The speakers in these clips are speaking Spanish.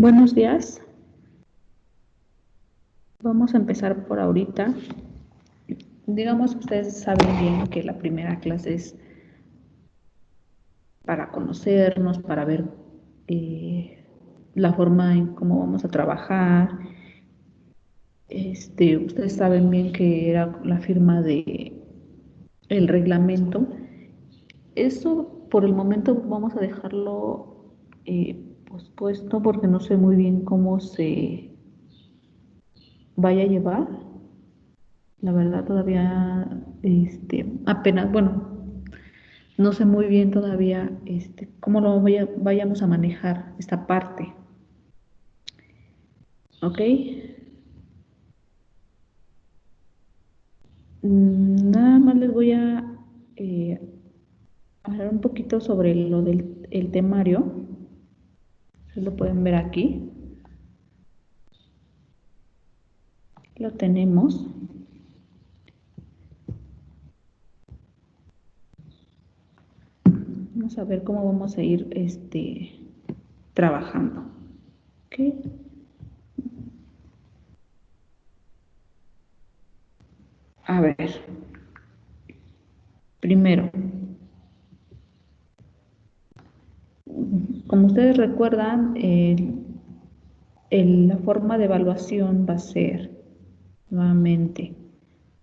Buenos días. Vamos a empezar por ahorita. Digamos que ustedes saben bien que la primera clase es para conocernos, para ver la forma en cómo vamos a trabajar. Ustedes saben bien que era la firma de el reglamento. Eso por el momento vamos a dejarlo pospuesto porque no sé muy bien cómo se vaya a llevar. La verdad todavía apenas, bueno, no sé muy bien todavía cómo lo vayamos a manejar esta parte. ¿Ok? Nada más les voy a hablar un poquito sobre lo del el temario. Ustedes lo pueden ver aquí. Lo tenemos. Vamos a ver cómo vamos a ir trabajando. ¿Ok? A ver. Primero, como ustedes recuerdan, la forma de evaluación va a ser nuevamente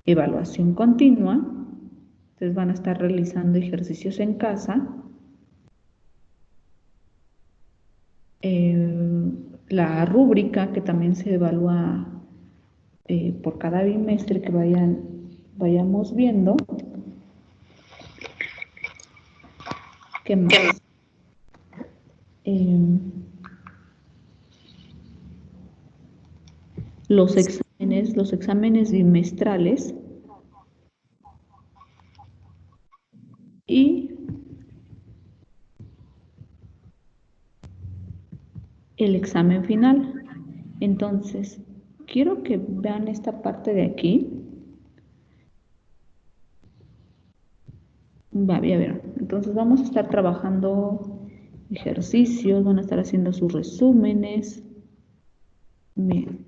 evaluación continua. Ustedes van a estar realizando ejercicios en casa. La rúbrica que también se evalúa por cada bimestre que vayamos viendo. ¿Qué más? Los exámenes bimestrales y el examen final. Entonces, quiero que vean esta parte de aquí. Ya ver. Entonces vamos a estar trabajando ejercicios, van a estar haciendo sus resúmenes. Bien.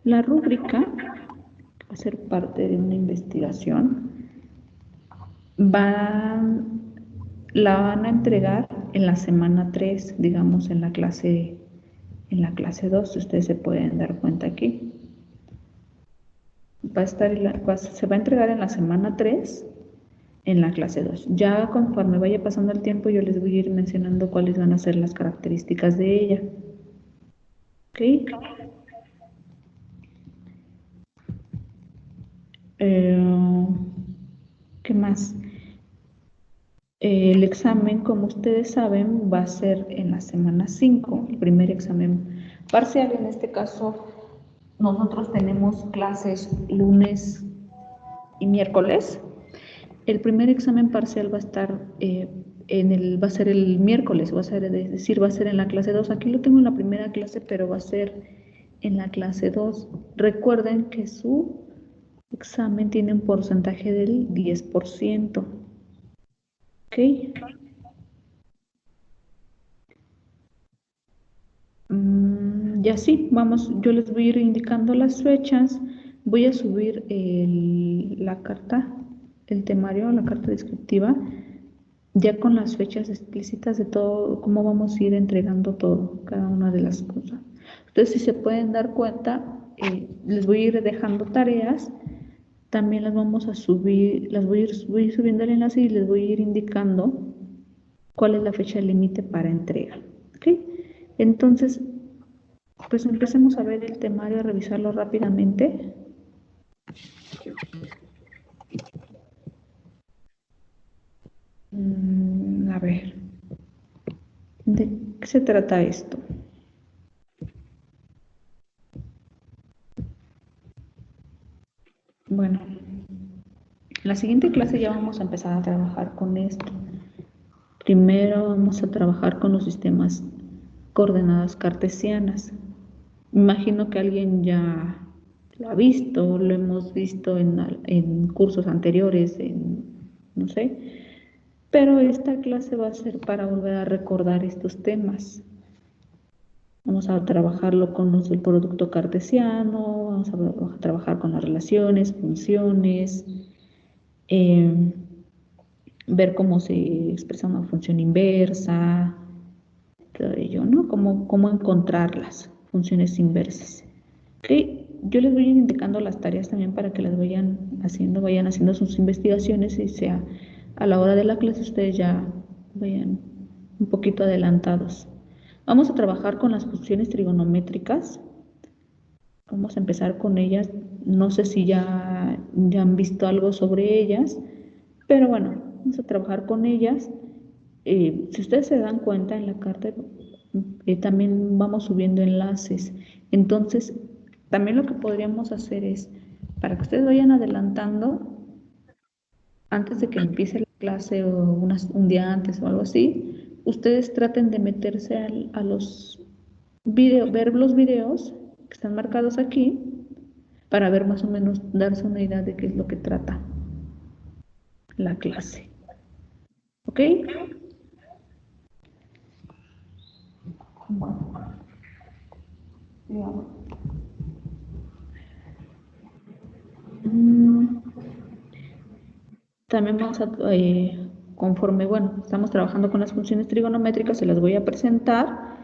La rúbrica, que va a ser parte de una investigación, la van a entregar en la semana 3, digamos en la clase 2, ustedes se pueden dar cuenta aquí. Se va a entregar en la semana 3 en la clase 2. Ya conforme vaya pasando el tiempo yo les voy a ir mencionando cuáles van a ser las características de ella. ¿Ok? ¿Qué más? El examen, como ustedes saben, va a ser en la semana 5, el primer examen parcial. En este caso, nosotros tenemos clases lunes y miércoles. El primer examen parcial va a estar va a ser el miércoles, va a ser en la clase 2. Aquí lo tengo en la primera clase, pero va a ser en la clase 2. Recuerden que su examen tiene un porcentaje del 10%. ¿Ok? Y así, vamos, yo les voy a ir indicando las fechas. Voy a subir la carta, el temario, la carta descriptiva, ya con las fechas explícitas de todo, cómo vamos a ir entregando todo, cada una de las cosas. Ustedes, si se pueden dar cuenta, les voy a ir dejando tareas. También las vamos a subir, voy a ir subiendo el enlace y les voy a ir indicando cuál es la fecha límite para entrega. ¿Ok? Entonces, pues empecemos a ver el temario, a revisarlo rápidamente. A ver, ¿de qué se trata esto? Bueno, la siguiente clase ya vamos a empezar a trabajar con esto. Primero vamos a trabajar con los sistemas coordenadas cartesianas. Imagino que alguien ya lo ha visto, lo hemos visto en cursos anteriores, no sé. pero esta clase va a ser para volver a recordar estos temas. Vamos a trabajarlo con los del producto cartesiano, vamos a trabajar con las relaciones, funciones, ver cómo se expresa una función inversa, todo ello, ¿no? Cómo encontrar las funciones inversas. ¿Okay? Yo les voy a ir indicando las tareas también para que las vayan haciendo sus investigaciones y sea a la hora de la clase ustedes ya vayan un poquito adelantados. Vamos a trabajar con las funciones trigonométricas. Vamos a empezar con ellas. No sé si ya han visto algo sobre ellas, pero bueno, vamos a trabajar con ellas. Si ustedes se dan cuenta en la carta, también vamos subiendo enlaces. Entonces, también lo que podríamos hacer es, para que ustedes vayan adelantando, antes de que empiece la clase o un día antes o algo así, ustedes traten de meterse a los videos, ver los videos que están marcados aquí, para ver más o menos, darse una idea de qué es lo que trata la clase. ¿Ok? Bueno. También vamos a, conforme, bueno, estamos trabajando con las funciones trigonométricas, se las voy a presentar.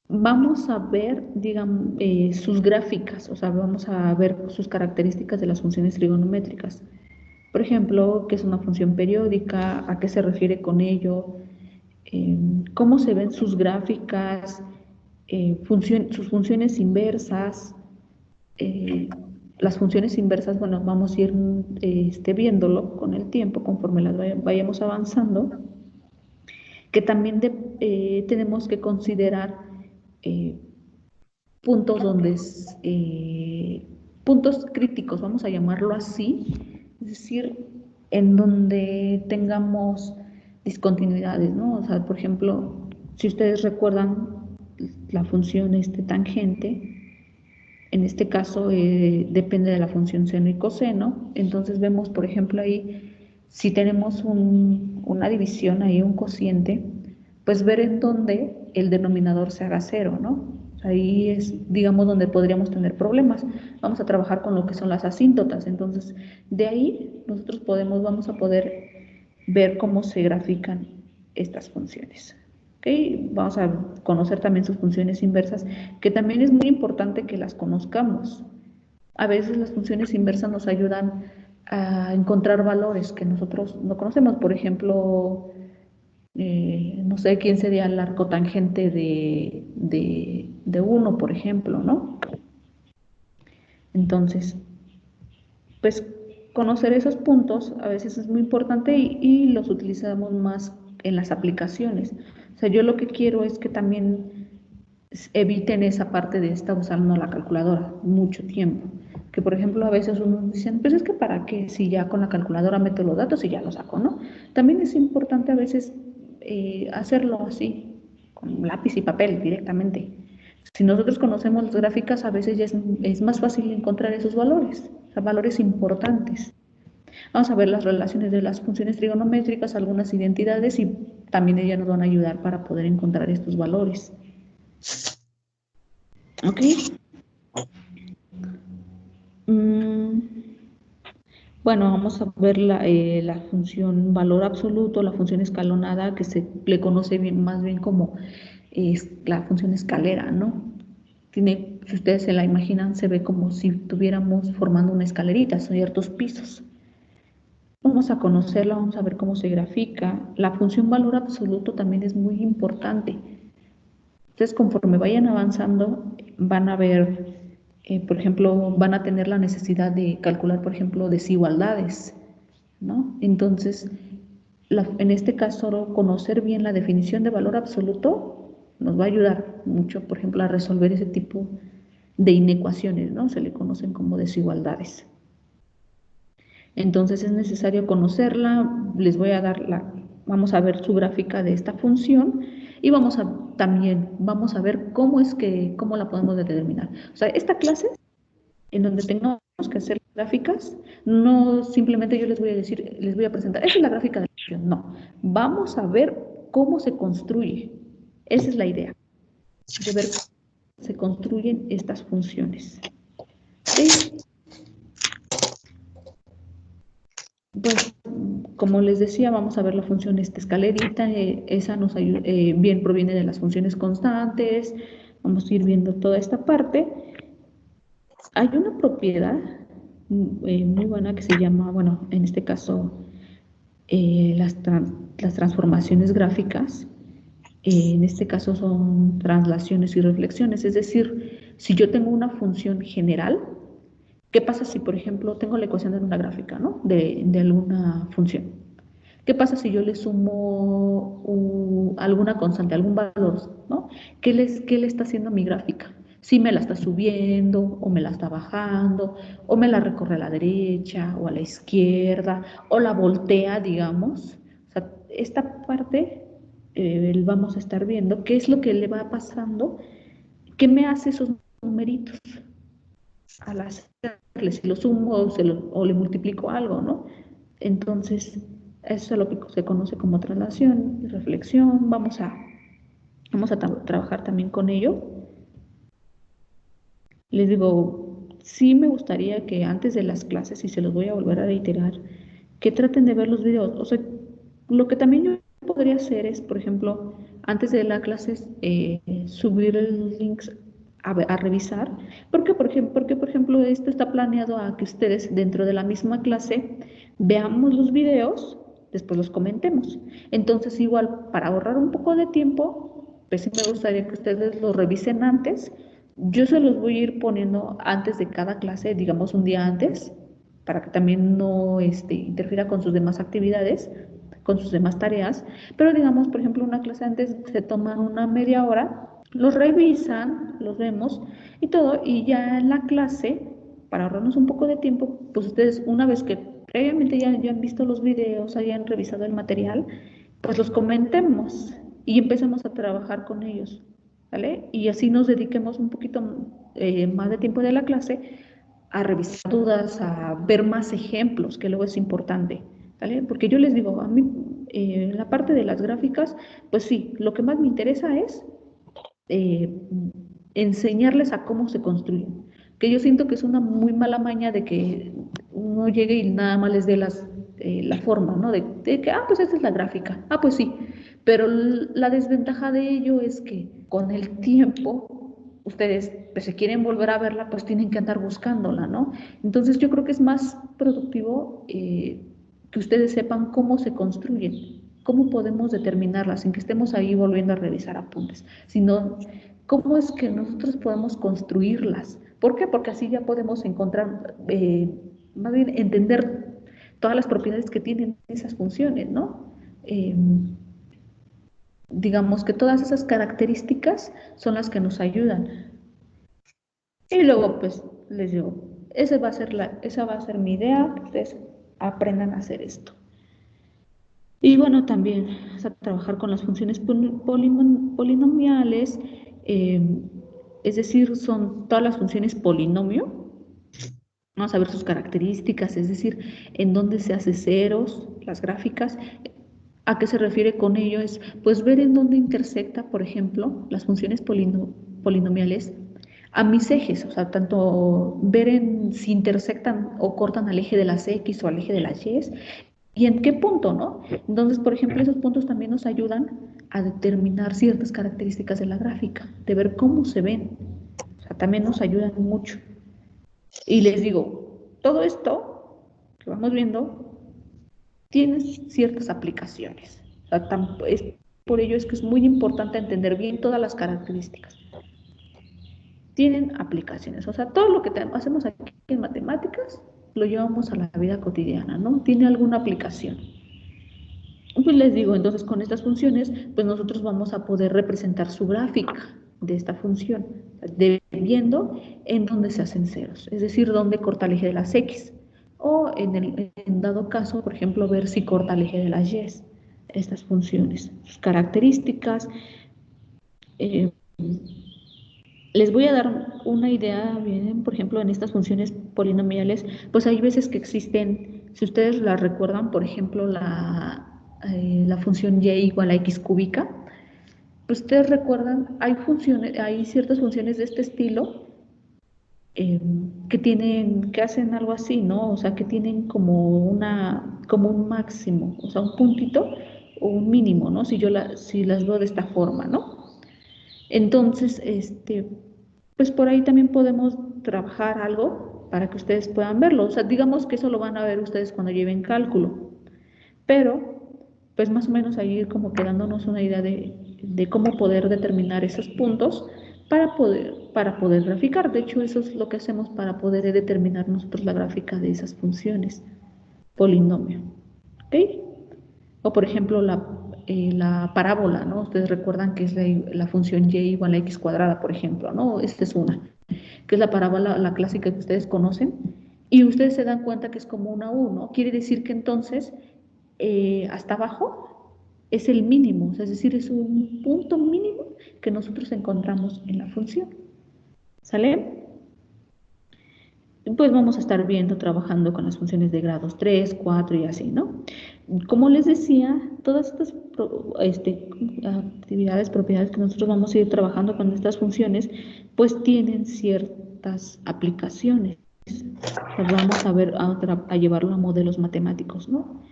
Vamos a ver, digamos, sus gráficas, o sea, vamos a ver sus características de las funciones trigonométricas. Por ejemplo, qué es una función periódica, a qué se refiere con ello, cómo se ven sus gráficas, sus funciones inversas. Las funciones inversas, bueno, vamos a ir viéndolo con el tiempo conforme las vayamos avanzando, que también tenemos que considerar eh, puntos puntos críticos, vamos a llamarlo así, es decir, en donde tengamos discontinuidades, ¿no? O sea, por ejemplo, si ustedes recuerdan la función tangente, en este caso depende de la función seno y coseno, entonces vemos, por ejemplo, ahí, si tenemos una división ahí, un cociente, pues ver en dónde el denominador se haga cero, ¿no? Ahí es, digamos, donde podríamos tener problemas. Vamos a trabajar con lo que son las asíntotas, entonces de ahí nosotros vamos a poder ver cómo se grafican estas funciones. ¿Okay? Vamos a conocer también sus funciones inversas, que también es muy importante que las conozcamos. A veces las funciones inversas nos ayudan a encontrar valores que nosotros no conocemos. Por ejemplo, no sé quién sería el arco tangente de 1, por ejemplo, ¿no? Entonces, pues conocer esos puntos a veces es muy importante y los utilizamos más en las aplicaciones. O sea, yo lo que quiero es que también eviten esa parte de estar usando la calculadora mucho tiempo. Que por ejemplo a veces uno dice, pues es que para qué si ya con la calculadora meto los datos y ya los saco, ¿no? También es importante a veces hacerlo así, con lápiz y papel directamente. Si nosotros conocemos las gráficas, a veces ya es más fácil encontrar esos valores, o sea, valores importantes. Vamos a ver las relaciones de las funciones trigonométricas, algunas identidades y también ellas nos van a ayudar para poder encontrar estos valores. ¿Ok? Bueno, vamos a ver la función valor absoluto, la función escalonada, que se le conoce más bien como la función escalera, ¿no? Si ustedes se la imaginan, se ve como si estuviéramos formando una escalerita, ciertos pisos. Vamos a conocerla, vamos a ver cómo se grafica. La función valor absoluto también es muy importante. Entonces, conforme vayan avanzando, van a ver, por ejemplo, van a tener la necesidad de calcular, por ejemplo, desigualdades, ¿no? Entonces, en este caso, conocer bien la definición de valor absoluto nos va a ayudar mucho, por ejemplo, a resolver ese tipo de inecuaciones, ¿no? Se le conocen como desigualdades. Entonces es necesario conocerla, vamos a ver su gráfica de esta función y también vamos a ver cómo la podemos determinar. O sea, esta clase en donde tengamos que hacer gráficas, no simplemente yo les voy a decir, les voy a presentar, esta es la gráfica de No, vamos a ver cómo se construye. Esa es la idea, de ver cómo se construyen estas funciones. ¿Sí? Pues, como les decía, vamos a ver la función escalerita, esa nos ayuda, bien proviene de las funciones constantes, vamos a ir viendo toda esta parte. Hay una propiedad muy buena que se llama, bueno, en este caso, las transformaciones gráficas. En este caso son translaciones y reflexiones, es decir, si yo tengo una función general, ¿qué pasa si, por ejemplo, tengo la ecuación de una gráfica, ¿no? De alguna función. ¿Qué pasa si yo le sumo alguna constante, algún valor, ¿no? ¿Qué le está haciendo a mi gráfica? Si me la está subiendo, o me la está bajando, o me la recorre a la derecha, o a la izquierda, o la voltea, digamos. O sea, esta parte vamos a estar viendo qué es lo que le va pasando, qué me hace esos numeritos al hacerle, si lo sumo o le multiplico algo, ¿no? Entonces, eso es lo que se conoce como traslación y reflexión. Vamos a trabajar también con ello. Les digo, sí me gustaría que antes de las clases, y se los voy a volver a reiterar, que traten de ver los videos. O sea, lo que también yo podría hacer es, por ejemplo, antes de la clase, subir los links a revisar. Porque, por ejemplo, esto está planeado a que ustedes dentro de la misma clase veamos los videos, después los comentemos. Entonces, igual, para ahorrar un poco de tiempo, pues sí me gustaría que ustedes lo revisen antes. Yo se los voy a ir poniendo antes de cada clase, digamos un día antes, para que también no interfiera con sus demás actividades, con sus demás tareas. Pero digamos, por ejemplo, una clase antes se toman una media hora, los revisan, los vemos y todo, y ya en la clase, para ahorrarnos un poco de tiempo, pues ustedes una vez que previamente ya han visto los videos, hayan revisado el material, pues los comentemos y empecemos a trabajar con ellos, ¿vale? Y así nos dediquemos un poquito más de tiempo de la clase a revisar dudas, a ver más ejemplos, que luego es importante, ¿vale? Porque yo les digo, a mí, en la parte de las gráficas, pues sí, lo que más me interesa es eh, enseñarles a cómo se construyen. Que yo siento que es una muy mala maña de que uno llegue y nada más les dé la forma, ¿no? De que, pues esta es la gráfica. Pues sí. Pero la desventaja de ello es que con el tiempo, ustedes, pues si quieren volver a verla, pues tienen que andar buscándola, ¿no? Entonces yo creo que es más productivo que ustedes sepan cómo se construyen, cómo podemos determinarlas, sin que estemos ahí volviendo a revisar apuntes, sino cómo es que nosotros podemos construirlas. ¿Por qué? Porque así ya podemos encontrar, más bien entender todas las propiedades que tienen esas funciones, ¿no? Digamos que todas esas características son las que nos ayudan. Y luego, pues, les digo, esa va a ser mi idea, que ustedes aprendan a hacer esto. Y bueno, también o sea, trabajar con las funciones polinomiales, es decir, son todas las funciones polinomio. Vamos a ver sus características, es decir, en dónde se hace ceros, las gráficas. ¿A qué se refiere con ello? Es pues ver en dónde intersecta, por ejemplo, las funciones polinomiales a mis ejes, o sea, tanto ver en si intersectan o cortan al eje de las X o al eje de las Y, y en qué punto, ¿no? Entonces, por ejemplo, esos puntos también nos ayudan a determinar ciertas características de la gráfica, de ver cómo se ven. O sea, también nos ayudan mucho. Y les digo, todo esto que vamos viendo tiene ciertas aplicaciones. O sea, por ello es que es muy importante entender bien todas las características. Tienen aplicaciones. O sea, todo lo que hacemos aquí en matemáticas lo llevamos a la vida cotidiana, ¿no? Tiene alguna aplicación. Pues les digo, entonces con estas funciones, pues nosotros vamos a poder representar su gráfica de esta función, viendo en dónde se hacen ceros, es decir, dónde corta el eje de las X, o en dado caso, por ejemplo, ver si corta el eje de las Y, estas funciones, sus características. Eh, Les voy a dar una idea, bien, por ejemplo, en estas funciones polinomiales, pues hay veces que existen, si ustedes la recuerdan, por ejemplo, la función y igual a x cúbica, pues ustedes recuerdan, hay ciertas funciones de este estilo que hacen algo así, ¿no? O sea, que tienen como un máximo, o sea, un puntito o un mínimo, ¿no? Si las veo de esta forma, ¿no? Entonces, pues por ahí también podemos trabajar algo para que ustedes puedan verlo. O sea, digamos que eso lo van a ver ustedes cuando lleven cálculo, pero pues más o menos ahí ir como quedándonos una idea de cómo poder determinar esos puntos para poder graficar. De hecho, eso es lo que hacemos para poder determinar nosotros la gráfica de esas funciones polinomio. ¿Ok? O por ejemplo, la parábola, ¿no? Ustedes recuerdan que es la función y igual a x cuadrada, por ejemplo, ¿no? Esta es una, que es la parábola, la clásica que ustedes conocen, y ustedes se dan cuenta que es como una U, ¿no? Quiere decir que entonces hasta abajo es el mínimo, o sea, es decir, es un punto mínimo que nosotros encontramos en la función. ¿Sale? Pues vamos a estar viendo, trabajando con las funciones de grados 3, 4 y así, ¿no? Como les decía, todas estas actividades, propiedades que nosotros vamos a ir trabajando con estas funciones, pues tienen ciertas aplicaciones. Las vamos a ver, a llevarlo a modelos matemáticos, ¿no?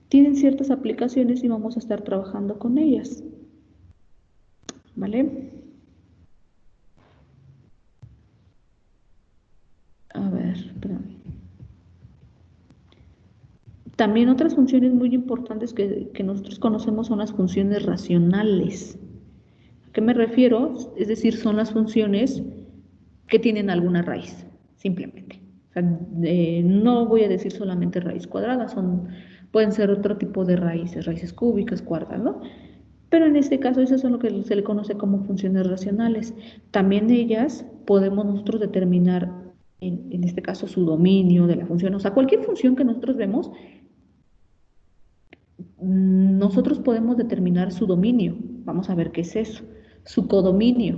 Tienen ciertas aplicaciones y vamos a estar trabajando con ellas, ¿vale? A ver, perdón. También otras funciones muy importantes que nosotros conocemos son las funciones racionales. ¿A qué me refiero? Es decir, son las funciones que tienen alguna raíz, simplemente. O sea, no voy a decir solamente raíz cuadrada, pueden ser otro tipo de raíces, raíces cúbicas, cuartas, ¿no? Pero en este caso, eso es lo que se le conoce como funciones racionales. También ellas podemos nosotros determinar, en este caso, su dominio de la función. O sea, cualquier función que nosotros vemos, nosotros podemos determinar su dominio. Vamos a ver qué es eso. Su codominio.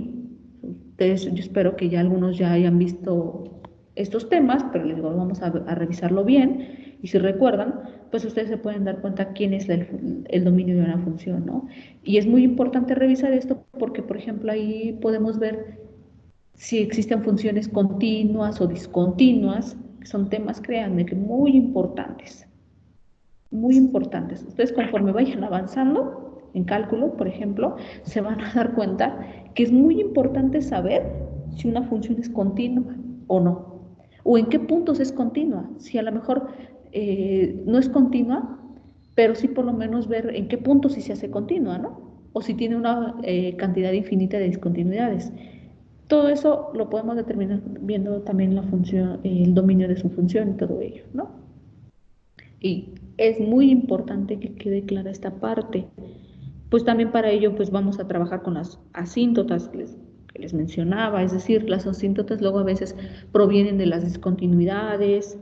Ustedes, yo espero que ya algunos ya hayan visto estos temas, pero les digo, vamos a revisarlo bien. Y si recuerdan, pues ustedes se pueden dar cuenta quién es el dominio de una función, ¿no? Y es muy importante revisar esto porque, por ejemplo, ahí podemos ver si existen funciones continuas o discontinuas, que son temas, créanme, que muy importantes. Muy importantes. Ustedes conforme vayan avanzando en cálculo, por ejemplo, se van a dar cuenta que es muy importante saber si una función es continua o no, o en qué puntos es continua. Si a lo mejor no es continua, pero sí por lo menos ver en qué puntos sí se hace continua, ¿no? O si tiene una cantidad infinita de discontinuidades. Todo eso lo podemos determinar viendo también la función, el dominio de su función y todo ello, ¿no? Y es muy importante que quede clara esta parte. Pues también para ello pues vamos a trabajar con las asíntotas que les mencionaba, es decir, las asíntotas luego a veces provienen de las discontinuidades,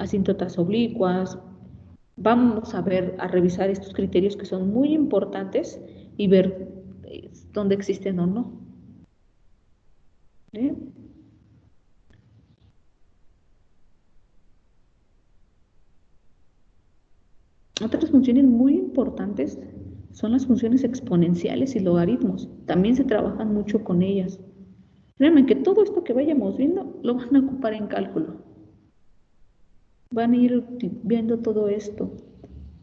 asíntotas oblicuas. Vamos a revisar estos criterios que son muy importantes y ver dónde existen o no. ¿Eh? Otras funciones muy importantes son las funciones exponenciales y logaritmos. También se trabajan mucho con ellas. Créanme que todo esto que vayamos viendo lo van a ocupar en cálculo. Van a ir viendo todo esto.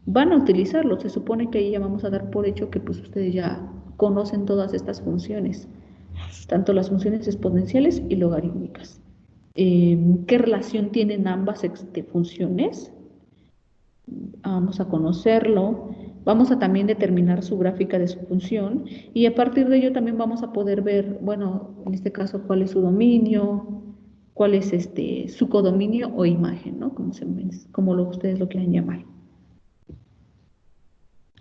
Van a utilizarlo. Se supone que ahí ya vamos a dar por hecho que pues ustedes ya conocen todas estas funciones, tanto las funciones exponenciales y logarítmicas. ¿Qué relación tienen ambas funciones? Vamos a conocerlo, vamos a también determinar su gráfica de su función y a partir de ello también vamos a poder ver, bueno, en este caso, cuál es su dominio, cuál es su codominio o imagen, ¿no? Como ustedes lo quieran llamar.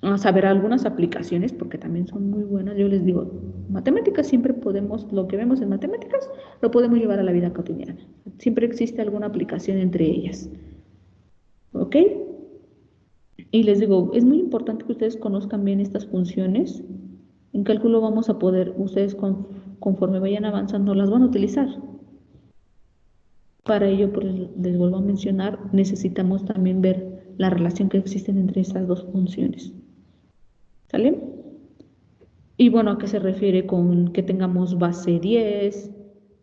Vamos a ver algunas aplicaciones porque también son muy buenas. Yo les digo, matemáticas siempre podemos, lo que vemos en matemáticas, lo podemos llevar a la vida cotidiana. Siempre existe alguna aplicación entre ellas. ¿Ok? Y les digo, es muy importante que ustedes conozcan bien estas funciones. En cálculo vamos a poder, ustedes conforme vayan avanzando, las van a utilizar. Para ello, pues, les vuelvo a mencionar, necesitamos también ver la relación que existe entre estas dos funciones. ¿Sale? Y bueno, ¿a qué se refiere con que tengamos base 10,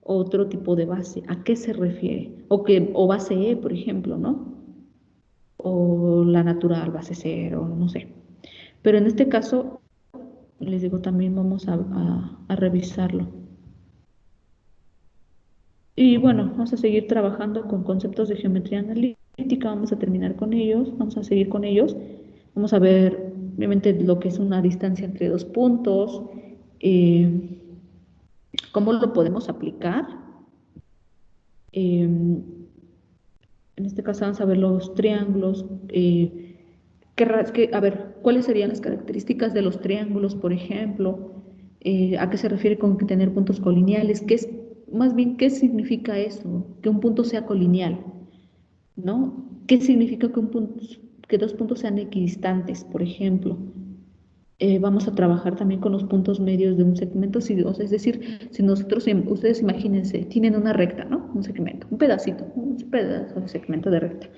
otro tipo de base? ¿A qué se refiere? O base E, por ejemplo, ¿no? O la natural, base 0, no sé. Pero en este caso, les digo, también vamos a revisarlo. Y bueno, vamos a seguir trabajando con conceptos de geometría analítica, vamos a terminar con ellos, vamos a seguir con ellos. Vamos a ver, obviamente, lo que es una distancia entre dos puntos, cómo lo podemos aplicar. En este caso vamos a ver los triángulos. A ver, ¿cuáles serían las características de los triángulos, por ejemplo? ¿A qué se refiere con que tener puntos colineales? Más bien, ¿qué significa eso? Que un punto sea colineal, ¿no? ¿Qué significa que dos puntos sean equidistantes, por ejemplo? Vamos a trabajar también con los puntos medios de un segmento, o sea, es decir, si ustedes imagínense, tienen una recta, ¿no? Un segmento, un pedazo de segmento de recta.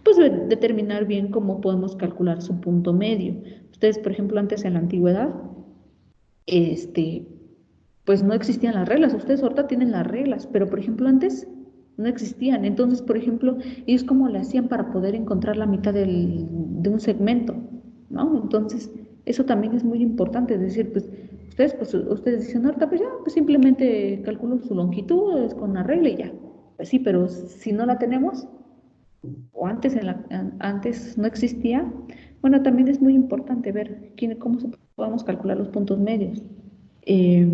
Pues determinar bien cómo podemos calcular su punto medio. Ustedes, por ejemplo, antes en la antigüedad, este, pues no existían las reglas. Ustedes ahorita tienen las reglas, pero por ejemplo antes no existían. Entonces, por ejemplo, ellos cómo le hacían para poder encontrar la mitad de un segmento, ¿no? Entonces, eso también es muy importante, es decir, ustedes dicen, ahorita pues ya, pues simplemente calculo su longitud es con una regla y ya. Pues sí, pero si no la tenemos, o antes no existía, bueno, también es muy importante ver cómo podemos calcular los puntos medios. Eh,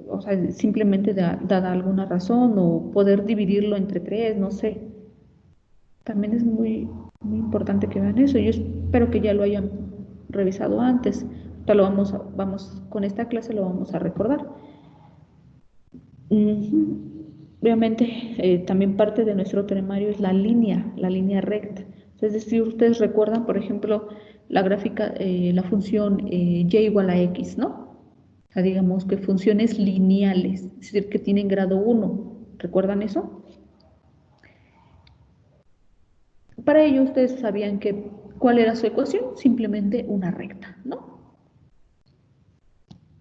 o sea, simplemente dada alguna razón o poder dividirlo entre tres, no sé. También es muy importante que vean eso. Yo espero que ya lo hayan revisado antes. Con esta clase lo vamos a recordar. Obviamente, también parte de nuestro temario es la línea recta. Es decir, ustedes recuerdan, por ejemplo, la gráfica, la función y igual a x, ¿no? O sea, digamos que funciones lineales, es decir, que tienen grado 1. ¿Recuerdan eso? Para ello, ustedes sabían cuál era su ecuación, simplemente una recta, ¿no?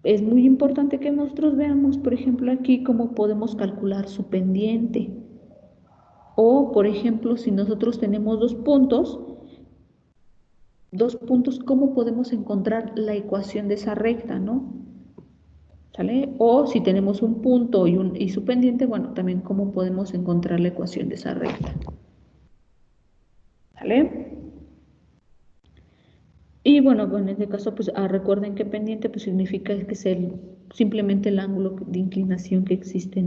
Es muy importante que nosotros veamos, por ejemplo, aquí cómo podemos calcular su pendiente. O, por ejemplo, si nosotros tenemos dos puntos, ¿cómo podemos encontrar la ecuación de esa recta, no? ¿Sale? O si tenemos un punto y su pendiente, bueno, también cómo podemos encontrar la ecuación de esa recta. ¿Sale? Y bueno, en este caso, pues recuerden que pendiente pues significa que es simplemente el ángulo de inclinación que existe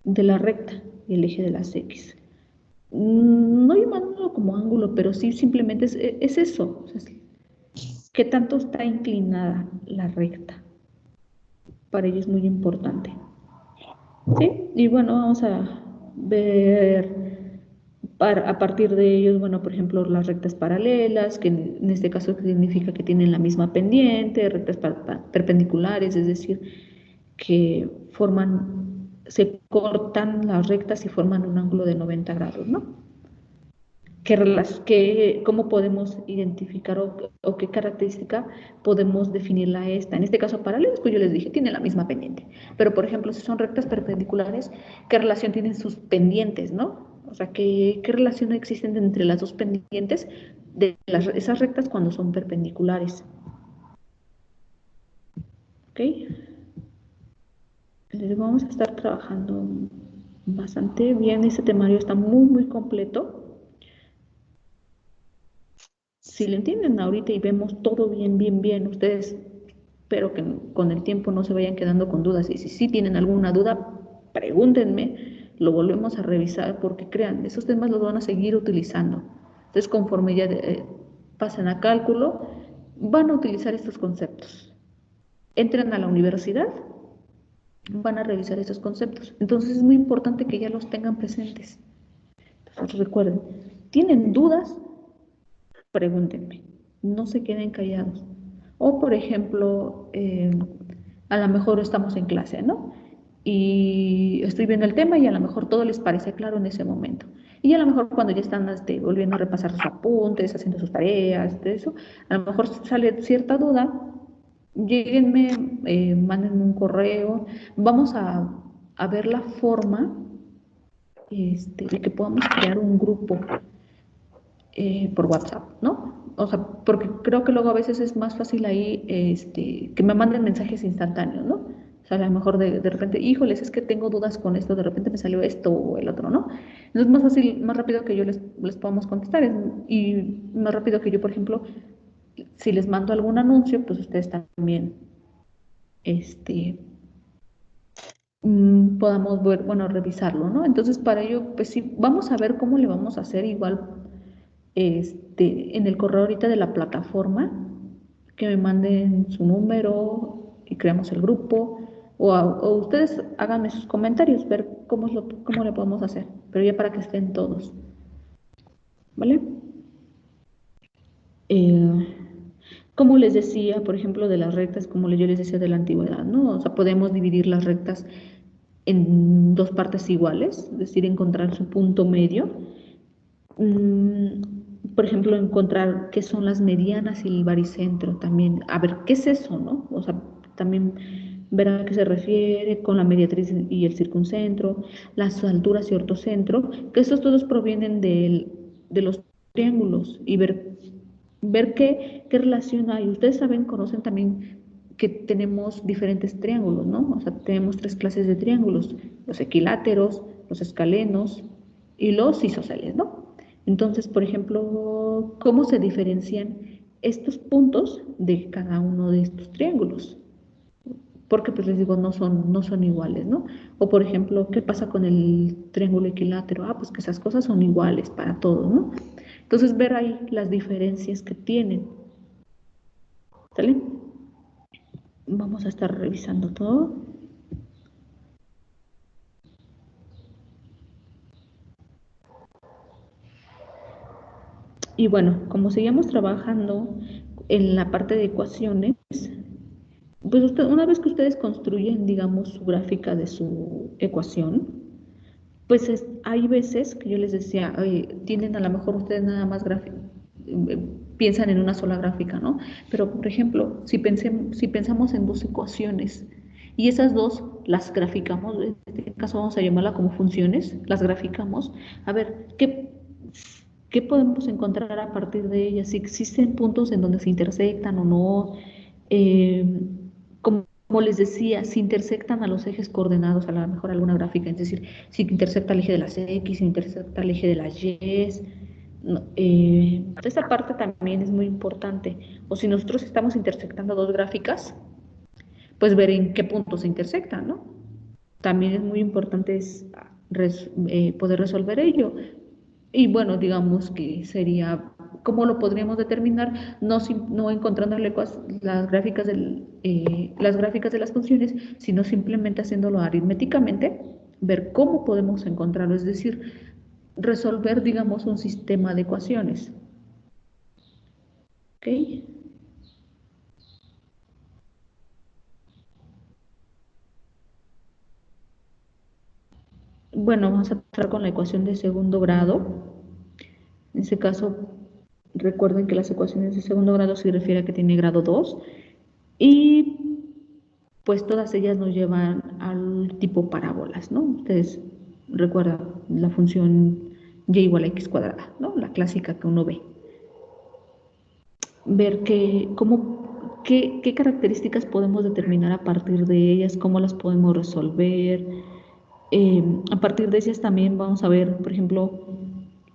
de la recta y el eje de las X. No llamándolo como ángulo, pero sí simplemente es eso. O sea, ¿qué tanto está inclinada la recta? Para ello es muy importante. ¿Sí? Y bueno, vamos a ver a partir de ellos, bueno, por ejemplo, las rectas paralelas, que en este caso significa que tienen la misma pendiente, rectas perpendiculares, es decir, que se cortan las rectas y forman un ángulo de 90 grados, ¿no? ¿Cómo podemos identificar o qué característica podemos definirla esta? En este caso, paralelas, pues yo les dije, tienen la misma pendiente. Pero, por ejemplo, si son rectas perpendiculares, ¿qué relación tienen sus pendientes, no? O sea, ¿qué relación existen entre las dos pendientes de esas rectas cuando son perpendiculares? ¿Ok? Vamos a estar trabajando bastante bien. Este temario está muy completo. Si lo entienden ahorita y vemos todo bien, ustedes espero que con el tiempo no se vayan quedando con dudas. Y si tienen alguna duda, pregúntenme, lo volvemos a revisar, porque crean, esos temas los van a seguir utilizando. Entonces, conforme ya pasen a cálculo, van a utilizar estos conceptos. Entran a la universidad, van a revisar estos conceptos. Entonces, es muy importante que ya los tengan presentes. Entonces, recuerden, ¿tienen dudas? Pregúntenme, no se queden callados. O, por ejemplo, a lo mejor estamos en clase, ¿no? Y estoy viendo el tema y a lo mejor todo les parece claro en ese momento. Y a lo mejor cuando ya están volviendo a repasar sus apuntes, haciendo sus tareas, de eso, a lo mejor sale cierta duda, lléguenme, mándenme un correo, vamos a ver la forma de que podamos crear un grupo por WhatsApp, ¿no? O sea, porque creo que luego a veces es más fácil ahí que me manden mensajes instantáneos, ¿no? O sea, a lo mejor de repente, híjoles, es que tengo dudas con esto, de repente me salió esto o el otro, ¿no? Entonces es más fácil, más rápido que yo les podamos contestar y más rápido que yo, por ejemplo, si les mando algún anuncio, pues ustedes también este, podamos ver, bueno, revisarlo, ¿no? Entonces, para ello, pues sí, vamos a ver cómo le vamos a hacer igual en el correo ahorita de la plataforma, que me manden su número y creamos el grupo, o ustedes háganme sus comentarios, ver cómo le podemos hacer, pero ya para que estén todos, ¿vale? Eh, como les decía, por ejemplo, de las rectas, como yo les decía de la antigüedad, ¿no? O sea, podemos dividir las rectas en dos partes iguales, es decir, encontrar su punto medio. Por ejemplo, encontrar qué son las medianas y el baricentro también. A ver, ¿qué es eso, no? O sea, también ver a qué se refiere con la mediatriz y el circuncentro, las alturas y ortocentro, que estos todos provienen de los triángulos y ver qué relación hay. Ustedes saben, conocen también que tenemos diferentes triángulos, ¿no? O sea, tenemos tres clases de triángulos, los equiláteros, los escalenos y los isósceles, ¿no? Entonces, por ejemplo, ¿cómo se diferencian estos puntos de cada uno de estos triángulos? Porque, pues les digo, no son iguales, ¿no? O, por ejemplo, ¿qué pasa con el triángulo equilátero? Ah, pues que esas cosas son iguales para todos, ¿no? Entonces, ver ahí las diferencias que tienen, ¿sale? Vamos a estar revisando todo. Y bueno, como seguimos trabajando en la parte de ecuaciones, pues una vez que ustedes construyen, digamos, su gráfica de su ecuación, pues hay veces que yo les decía, oye, tienen a lo mejor ustedes nada más piensan en una sola gráfica, ¿no? Pero, por ejemplo, si pensamos en dos ecuaciones y esas dos las graficamos, en este caso vamos a llamarla como funciones, las graficamos, a ver, ¿qué podemos encontrar a partir de ellas? Si existen puntos en donde se intersectan o no. Eh, como les decía, si intersectan a los ejes coordenados, a lo mejor alguna gráfica, es decir, si intersecta el eje de las X, si intersecta el eje de las Y. No, esa parte también es muy importante. O si nosotros estamos intersectando dos gráficas, pues ver en qué puntos se intersectan, ¿no? También es muy importante poder resolver ello. Y bueno, digamos que sería, ¿cómo lo podríamos determinar? No encontrando las gráficas de las funciones, sino simplemente haciéndolo aritméticamente, ver cómo podemos encontrarlo, es decir, resolver, digamos, un sistema de ecuaciones. ¿Ok? Bueno, vamos a empezar con la ecuación de segundo grado. En ese caso, recuerden que las ecuaciones de segundo grado se refiere a que tiene grado 2 y pues todas ellas nos llevan al tipo parábolas, ¿no? Ustedes recuerdan la función y igual a x cuadrada, ¿no? La clásica que uno ve. Ver qué características podemos determinar a partir de ellas, cómo las podemos resolver. A partir de ellas también vamos a ver, por ejemplo,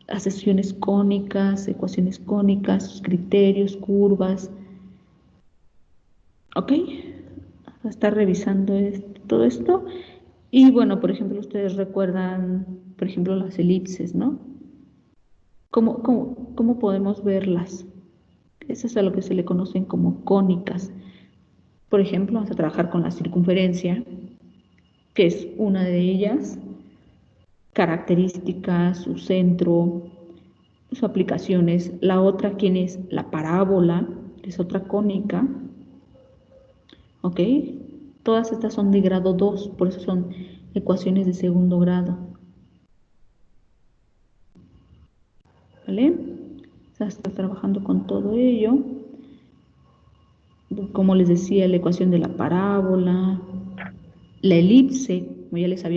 las secciones cónicas, ecuaciones cónicas, sus criterios, curvas. ¿Ok? A estar revisando todo esto. Y bueno, por ejemplo, ustedes recuerdan, por ejemplo, las elipses, ¿no? ¿Cómo podemos verlas? Eso es a lo que se le conocen como cónicas. Por ejemplo, vamos a trabajar con la circunferencia, que es una de ellas, características, su centro, sus aplicaciones. La otra, ¿quién es? La parábola, es otra cónica, ¿ok? Todas estas son de grado 2, por eso son ecuaciones de segundo grado. ¿vale? O sea, está trabajando con todo ello. Como les decía, la ecuación de la parábola, la elipse, como ya les había